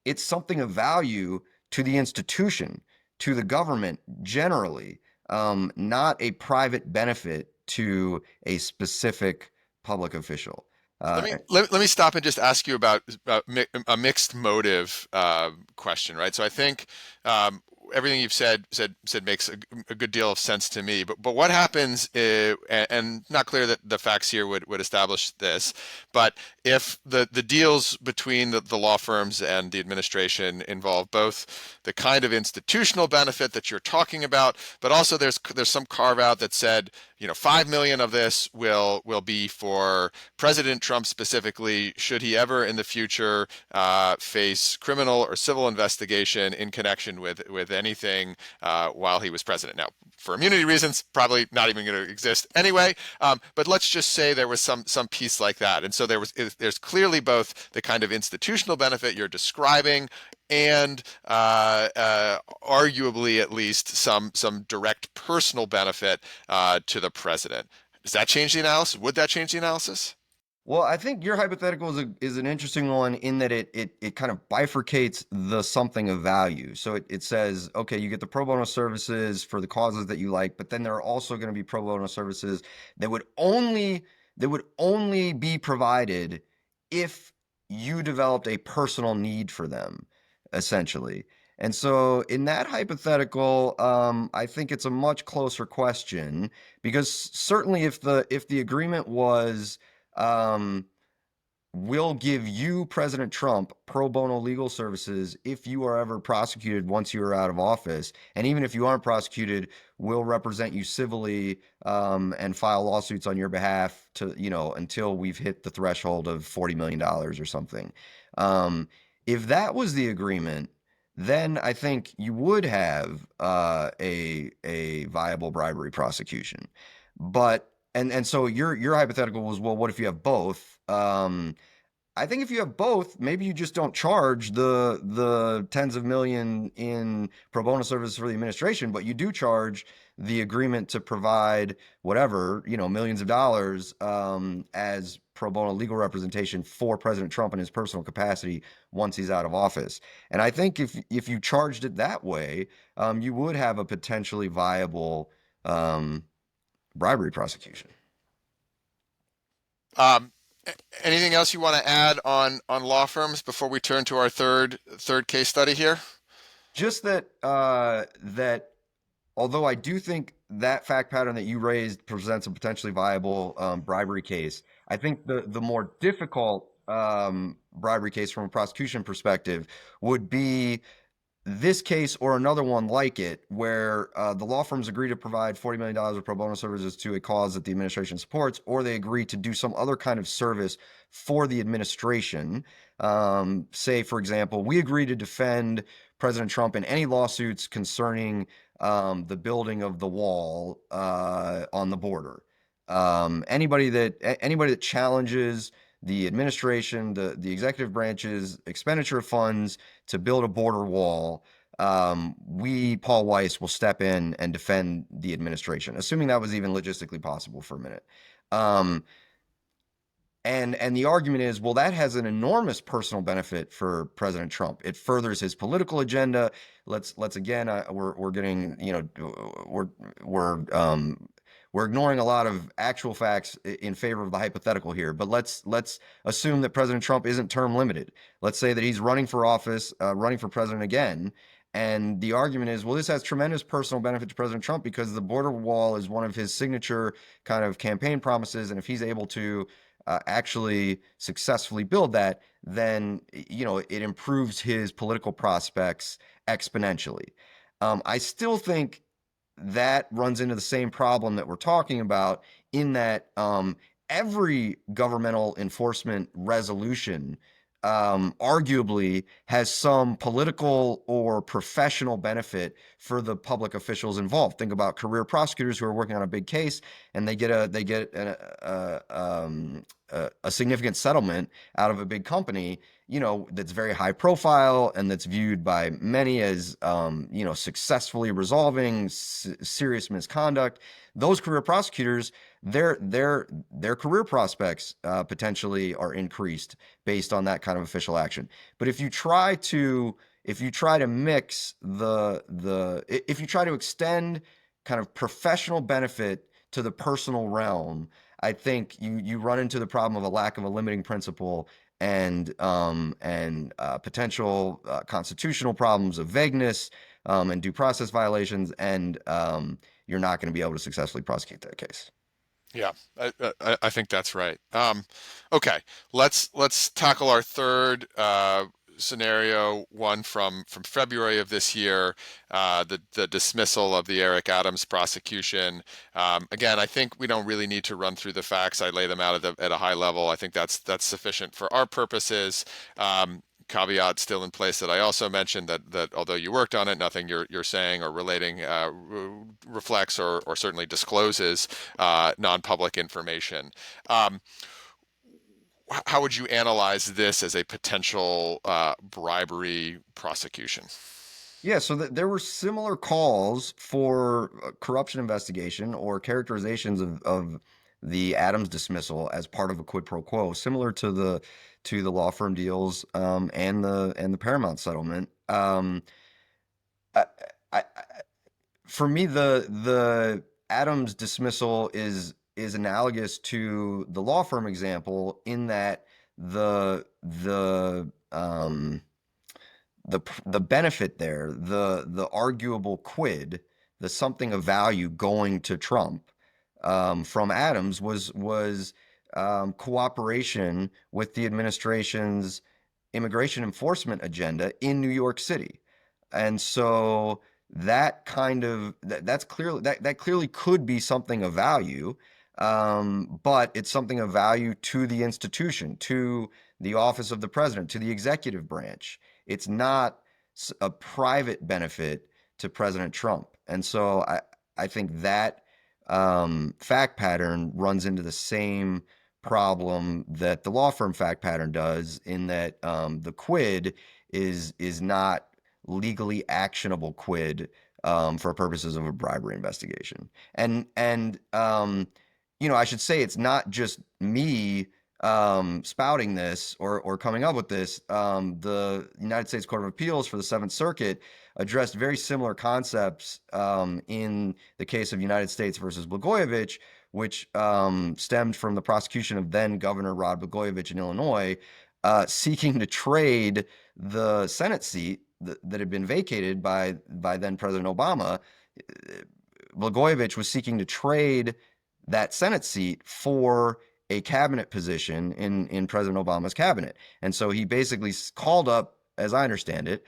it's something of value to the institution, to the government generally, not a private benefit to a specific public official. Let Uh, me let me stop and just ask you about a mixed motive question, right? So I think everything you've said makes a good deal of sense to me. But what happens if, and not clear that the facts here would establish this, but if the deals between the law firms and the administration involve both the kind of institutional benefit that you're talking about, but also there's some carve out that said, 5 million of this will be for President Trump specifically, should he ever in the future face criminal or civil investigation in connection with anything while he was president. Now, for immunity reasons, probably not even going to exist anyway. But let's just say there was some piece like that, and so there's clearly both the kind of institutional benefit you're describing and arguably at least some direct personal benefit to the president. Does that change the analysis? Would that change the analysis? Well, I think your hypothetical is an interesting one, in that it kind of bifurcates the something of value. So it says, okay, you get the pro bono services for the causes that you like, but then there are also going to be pro bono services that would only be provided if you developed a personal need for them, essentially. And so in that hypothetical, I think it's a much closer question, because certainly if the agreement was, um, will give you, President Trump, pro bono legal services if you are ever prosecuted once you are out of office. And even if you aren't prosecuted, we'll represent you civilly, and file lawsuits on your behalf until we've hit the threshold of $40 million or something. Um, if that was the agreement, then I think you would have a viable bribery prosecution. But and so your hypothetical was, well, what if you have both? I think if you have both, maybe you just don't charge the tens of million in pro bono services for the administration, but you do charge the agreement to provide whatever, millions of dollars, as pro bono legal representation for President Trump in his personal capacity once he's out of office. And I think if you charged it that way, you would have a potentially viable um, bribery prosecution. Um, Anything else you want to add on law firms before we turn to our third case study here? Just that although I do think that fact pattern that you raised presents a potentially viable bribery case, I think the more difficult bribery case from a prosecution perspective would be this case, or another one like it, where the law firms agree to provide $40 million of pro bono services to a cause that the administration supports, or they agree to do some other kind of service for the administration. Say, for example, we agree to defend President Trump in any lawsuits concerning the building of the wall on the border. Anybody that challenges the administration, the executive branch's expenditure of funds to build a border wall, we, Paul Weiss, will step in and defend the administration, assuming that was even logistically possible for a minute. Um, And the argument is, well, that has an enormous personal benefit for President Trump. It furthers his political agenda. Let's again, we're getting, we're we're um, we're ignoring a lot of actual facts in favor of the hypothetical here. But let's assume that President Trump isn't term limited. Let's say that he's running for office, running for president again. And the argument is, well, this has tremendous personal benefit to President Trump because the border wall is one of his signature kind of campaign promises. And if he's able to actually successfully build that, then it improves his political prospects exponentially. I still think that runs into the same problem that we're talking about in that every governmental enforcement resolution arguably has some political or professional benefit for the public officials involved. Think about career prosecutors who are working on a big case and they get a significant settlement out of a big company, that's very high profile and that's viewed by many as, successfully resolving serious misconduct. Those career prosecutors, their career prospects potentially are increased based on that kind of official action. But if you try to mix if you try to extend kind of professional benefit to the personal realm, I think you run into the problem of a lack of a limiting principle and potential constitutional problems of vagueness and due process violations, and you're not going to be able to successfully prosecute that case. Yeah, I think that's right. Okay, let's tackle our third scenario, one from February of this year, the dismissal of the Eric Adams prosecution. Again, I think we don't really need to run through the facts. I lay them out at a high level. I think that's sufficient for our purposes. Caveat still in place that I also mentioned that although you worked on it, nothing you're saying or relating reflects or certainly discloses non-public information. How would you analyze this as a potential bribery prosecution? Yeah, so there were similar calls for corruption investigation or characterizations of the Adams dismissal as part of a quid pro quo, similar to the law firm deals and the Paramount settlement. I, I, for me, the Adams dismissal is analogous to the law firm example in that the the benefit there, the arguable quid, the something of value going to Trump from Adams was cooperation with the administration's immigration enforcement agenda in New York City, and so that's clearly that clearly could be something of value, but it's something of value to the institution, to the office of the president, to the executive branch. It's not a private benefit to President Trump. And so I think that fact pattern runs into the same problem that the law firm fact pattern does, in that the quid is not legally actionable quid for purposes of a bribery investigation. And I should say it's not just me spouting this or coming up with this. The United States Court of Appeals for the Seventh Circuit addressed very similar concepts in the case of United States versus Blagojevich, which stemmed from the prosecution of then Governor Rod Blagojevich in Illinois, seeking to trade the Senate seat that had been vacated by then President Obama. Blagojevich was seeking to trade that Senate seat for a cabinet position in President Obama's cabinet. And so he basically called up, as I understand it,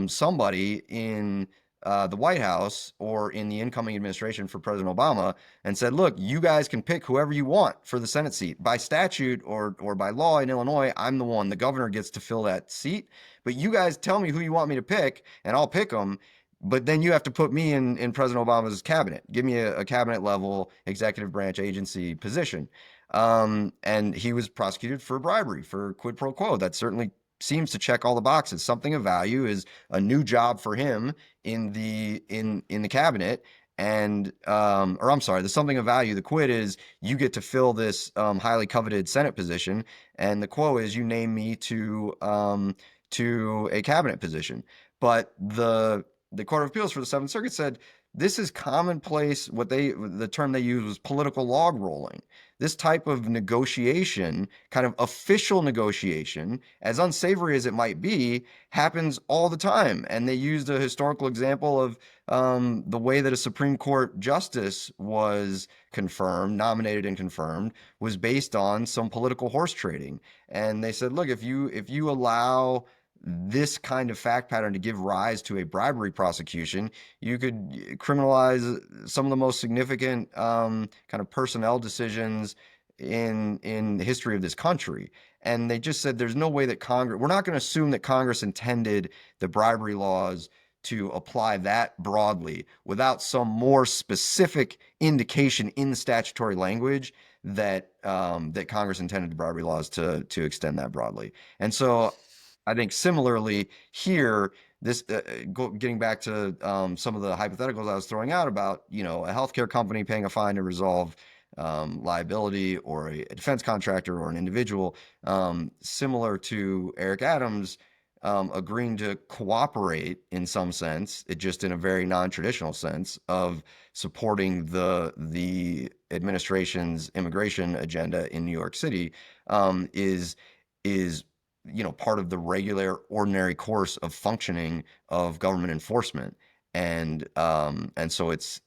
somebody in the White House or in the incoming administration for President Obama and said, look, you guys can pick whoever you want for the Senate seat. By statute or by law in Illinois, I'm the one. The governor gets to fill that seat. But you guys tell me who you want me to pick, and I'll pick them. But then you have to put me in President Obama's cabinet. Give me a cabinet level executive branch agency position. And he was prosecuted for bribery, for quid pro quo. That certainly seems to check all the boxes. Something of value is a new job for him in the cabinet, and or I'm sorry, the something of value, the quid is you get to fill this highly coveted Senate position, and the quo is you name me to a cabinet position. But the Court of Appeals for the Seventh Circuit said this is commonplace. The term they used was political log rolling. This type of negotiation, kind of official negotiation, as unsavory as it might be, happens all the time. And they used a historical example of the way that a Supreme Court justice was confirmed, nominated and confirmed, was based on some political horse trading. And they said, look, if you allow this kind of fact pattern to give rise to a bribery prosecution, you could criminalize some of the most significant kind of personnel decisions in the history of this country. And they just said there's no way that Congress, we're not going to assume that Congress intended the bribery laws to apply that broadly without some more specific indication in the statutory language that that Congress intended the bribery laws to extend that broadly. And so I think similarly here, this getting back to some of the hypotheticals I was throwing out about, a healthcare company paying a fine to resolve liability, or a defense contractor or an individual, similar to Eric Adams agreeing to cooperate in some sense, it just in a very non-traditional sense of supporting the administration's immigration agenda in New York City, is part of the regular ordinary course of functioning of government enforcement, and so it's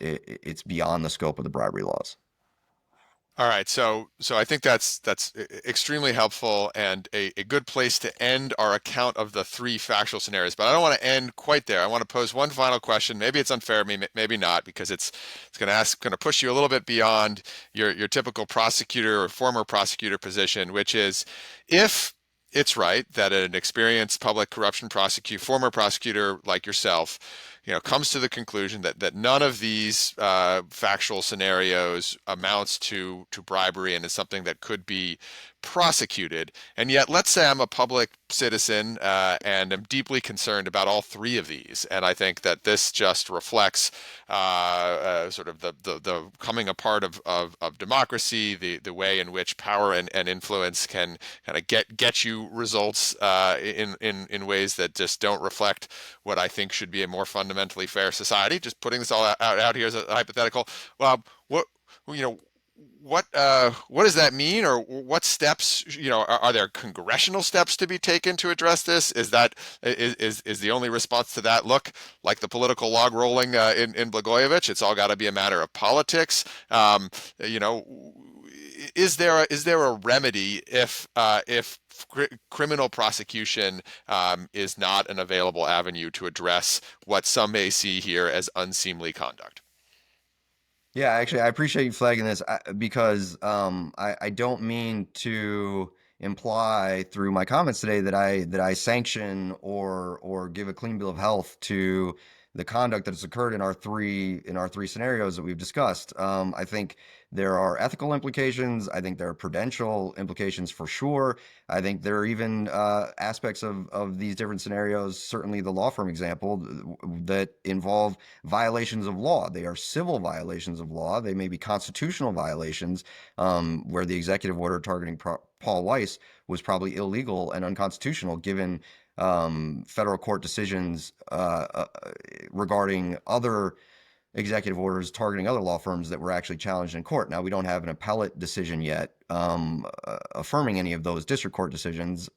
beyond the scope of the bribery laws. All right, so I think that's extremely helpful and a good place to end our account of the three factual scenarios. But I don't want to end quite there. I want to pose one final question. Maybe it's unfair, maybe not, because it's going to push you a little bit beyond your typical prosecutor or former prosecutor position, which is if it's right that an experienced public corruption former prosecutor like yourself, comes to the conclusion that none of these factual scenarios amounts to bribery and is something that could be prosecuted. And yet, let's say I'm a public citizen and am deeply concerned about all three of these. And I think that this just reflects sort of the coming apart of democracy, the way in which power and influence can kind of get you results in ways that just don't reflect what I think should be a more fundamentally fair society. Just putting this all out here as a hypothetical. What you know what does that mean, or what steps, are there congressional steps to be taken to address this? Is the only response to that look like the political log rolling in Blagojevich? It's all got to be a matter of politics. You know, is there a remedy if criminal prosecution is not an available avenue to address what some may see here as unseemly conduct? Yeah, actually, I appreciate you flagging this because I don't mean to imply through my comments today that I sanction or give a clean bill of health to the conduct that has occurred in our three scenarios that we've discussed. I think there are ethical implications. I think there are prudential implications for sure. I think there are even aspects of these different scenarios, certainly the law firm example, that involve violations of law. They are civil violations of law. They may be constitutional violations, where the executive order targeting Paul Weiss was probably illegal and unconstitutional given federal court decisions regarding other executive orders targeting other law firms that were actually challenged in court. Now, we don't have an appellate decision yet affirming any of those district court decisions.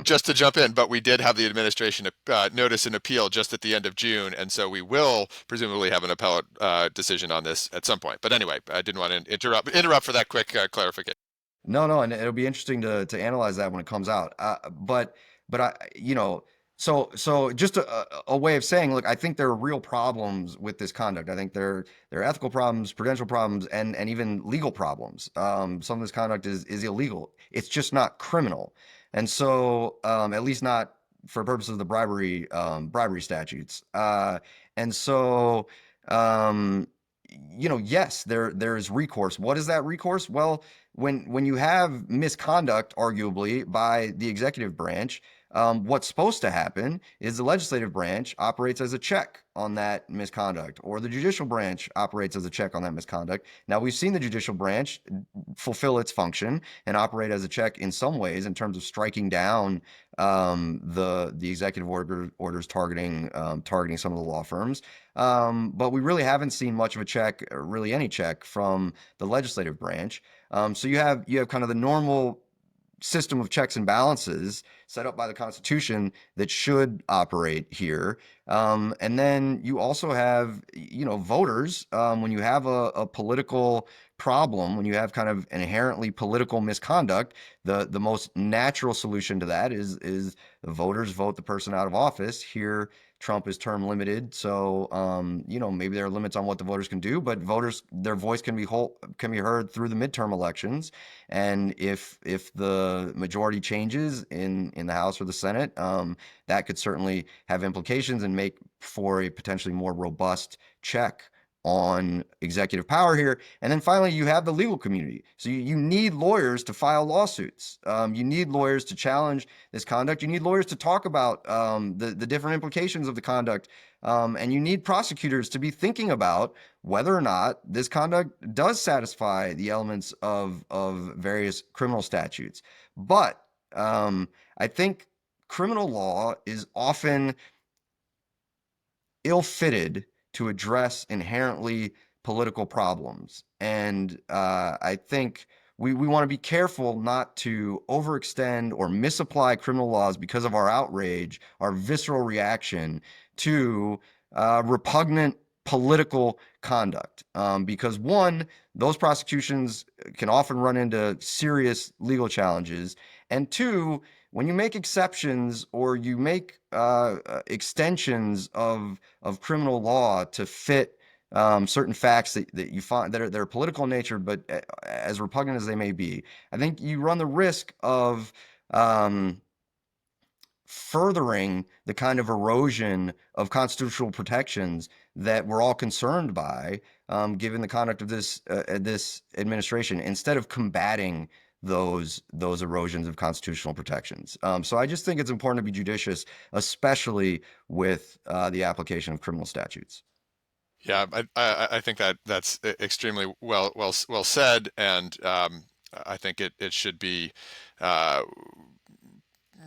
Just to jump in, but we did have the administration notice an appeal just at the end of June, and so we will presumably have an appellate decision on this at some point. But anyway, I didn't want to interrupt for that quick clarification. No, no, and it'll be interesting to analyze that when it comes out. But so just a way of saying, look, I think there are real problems with this conduct. I think there are ethical problems, prudential problems, and even legal problems. Some of this conduct is illegal. It's just not criminal, and so at least not for purposes of the bribery statutes. And so yes, there is recourse. What is that recourse? Well, when you have misconduct, arguably by the executive branch, What's supposed to happen is the legislative branch operates as a check on that misconduct, or the judicial branch operates as a check on that misconduct. Now, we've seen the judicial branch fulfill its function and operate as a check in some ways in terms of striking down the executive orders targeting some of the law firms. But we really haven't seen much of a check, or really any check, from the legislative branch. So you have kind of the normal system of checks and balances set up by the Constitution that should operate here. And then you also have, voters. When you have a political problem, when you have kind of inherently political misconduct, the most natural solution to that is the voters vote the person out of office. Here, Trump is term limited, so maybe there are limits on what the voters can do, but voters, their voice can be heard through the midterm elections. And if the majority changes in the House or the Senate, that could certainly have implications and make for a potentially more robust check on executive power here. And then finally, you have the legal community. So you need lawyers to file lawsuits. You need lawyers to challenge this conduct. You need lawyers to talk about the different implications of the conduct. And you need prosecutors to be thinking about whether or not this conduct does satisfy the elements of various criminal statutes. But I think criminal law is often ill-fitted to address inherently political problems. And I think we want to be careful not to overextend or misapply criminal laws because of our outrage, our visceral reaction to repugnant political conduct. Because one, those prosecutions can often run into serious legal challenges. And two, when you make exceptions or you make extensions of criminal law to fit certain facts that you find that are political in nature, but as repugnant as they may be, I think you run the risk of furthering the kind of erosion of constitutional protections that we're all concerned by, given the conduct of this administration, instead of combating those erosions of constitutional protections. So I just think it's important to be judicious, especially with the application of criminal statutes. Yeah, I think that's extremely well said, and I think it should be uh,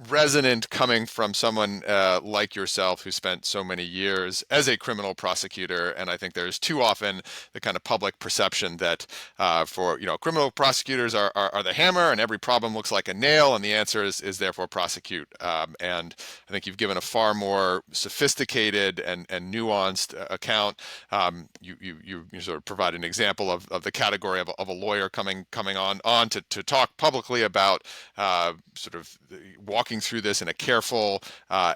resonant coming from someone like yourself who spent so many years as a criminal prosecutor. And I think there's too often the kind of public perception that for criminal prosecutors are the hammer and every problem looks like a nail, and the answer is therefore prosecute. And I think you've given a far more sophisticated and nuanced account. You sort of provide an example of the category of a lawyer coming on to talk publicly about sort of walking through this in a careful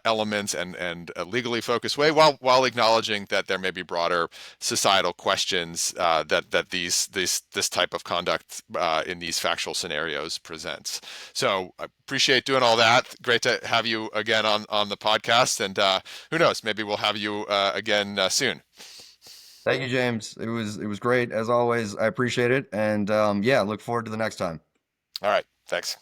elements and a legally focused way, while acknowledging that there may be broader societal questions that this type of conduct in these factual scenarios presents. So I appreciate doing all that. Great to have you again on the podcast, and who knows, maybe we'll have you again soon. Thank you, James. It was great as always. I appreciate it, and yeah, look forward to the next time. All right, thanks.